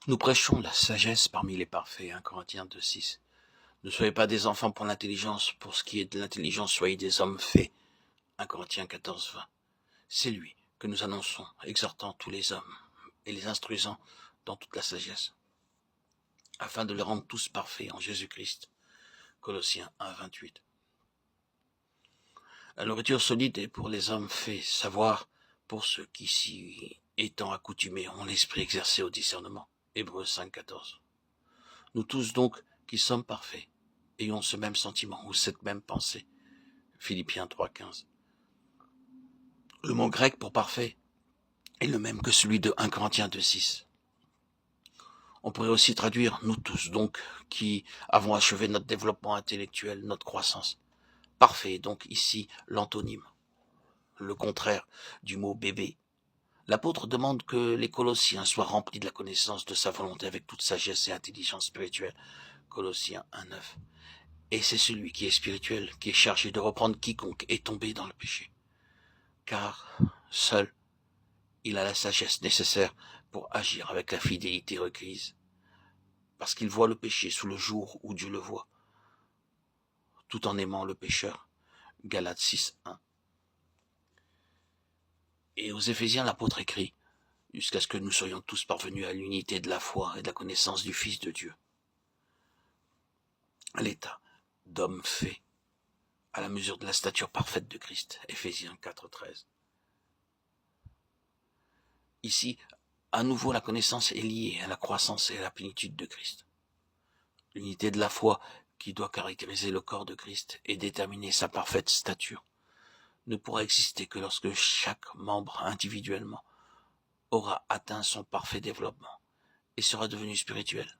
Nous prêchons la sagesse parmi les parfaits, 1 Corinthiens 2,6. Ne soyez pas des enfants pour l'intelligence, pour ce qui est de l'intelligence, soyez des hommes faits, 1 Corinthiens 14,20. C'est lui que nous annonçons, exhortant tous les hommes et les instruisant dans toute la sagesse, afin de les rendre tous parfaits en Jésus-Christ. Colossiens 1,28. La nourriture solide est pour les hommes faits, savoir pour ceux qui, s'y étant accoutumés, ont l'esprit exercé au discernement. Hébreux 5,14. Nous tous donc, qui sommes parfaits, ayons ce même sentiment ou cette même pensée. Philippiens 3,15. Le mot grec pour parfait est le même que celui de 1 Corinthiens 2,6. On pourrait aussi traduire nous tous donc qui avons achevé notre développement intellectuel, notre croissance. Parfait, donc ici l'antonyme, le contraire du mot bébé. L'apôtre demande que les Colossiens soient remplis de la connaissance de sa volonté avec toute sagesse et intelligence spirituelle. Colossiens 1,9. Et c'est celui qui est spirituel qui est chargé de reprendre quiconque est tombé dans le péché. Car seul, il a la sagesse nécessaire pour agir avec la fidélité requise. Parce qu'il voit le péché sous le jour où Dieu le voit, tout en aimant le pécheur. Galates 6,1. Et aux Éphésiens, l'apôtre écrit, jusqu'à ce que nous soyons tous parvenus à l'unité de la foi et de la connaissance du Fils de Dieu. À l'état d'homme fait, à la mesure de la stature parfaite de Christ. Éphésiens 4,13. Ici, à nouveau, la connaissance est liée à la croissance et à la plénitude de Christ. L'unité de la foi qui doit caractériser le corps de Christ et déterminer sa parfaite stature ne pourra exister que lorsque chaque membre individuellement aura atteint son parfait développement et sera devenu spirituel.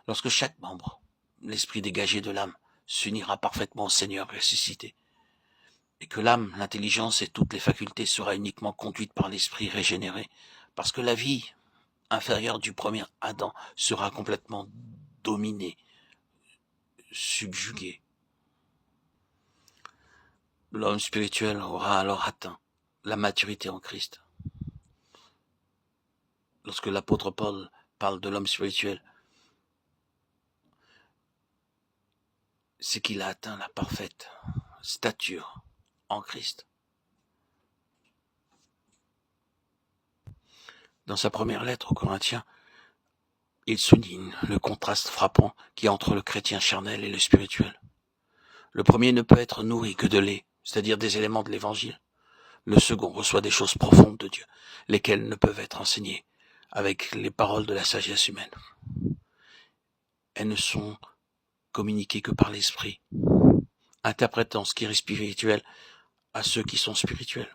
Lorsque chaque membre, l'esprit dégagé de l'âme, s'unira parfaitement au Seigneur ressuscité, et que l'âme, l'intelligence et toutes les facultés sera uniquement conduite par l'esprit régénéré, parce que la vie inférieure du premier Adam sera complètement dominée, subjuguée. L'homme spirituel aura alors atteint la maturité en Christ. Lorsque l'apôtre Paul parle de l'homme spirituel, c'est qu'il a atteint la parfaite stature en Christ. Dans sa première lettre aux Corinthiens, il souligne le contraste frappant qu'il y a entre le chrétien charnel et le spirituel. Le premier ne peut être nourri que de lait, c'est-à-dire des éléments de l'évangile. Le second reçoit des choses profondes de Dieu, lesquelles ne peuvent être enseignées avec les paroles de la sagesse humaine. Elles ne sont communiquées que par l'esprit, interprétant ce qui est spirituel à ceux qui sont spirituels.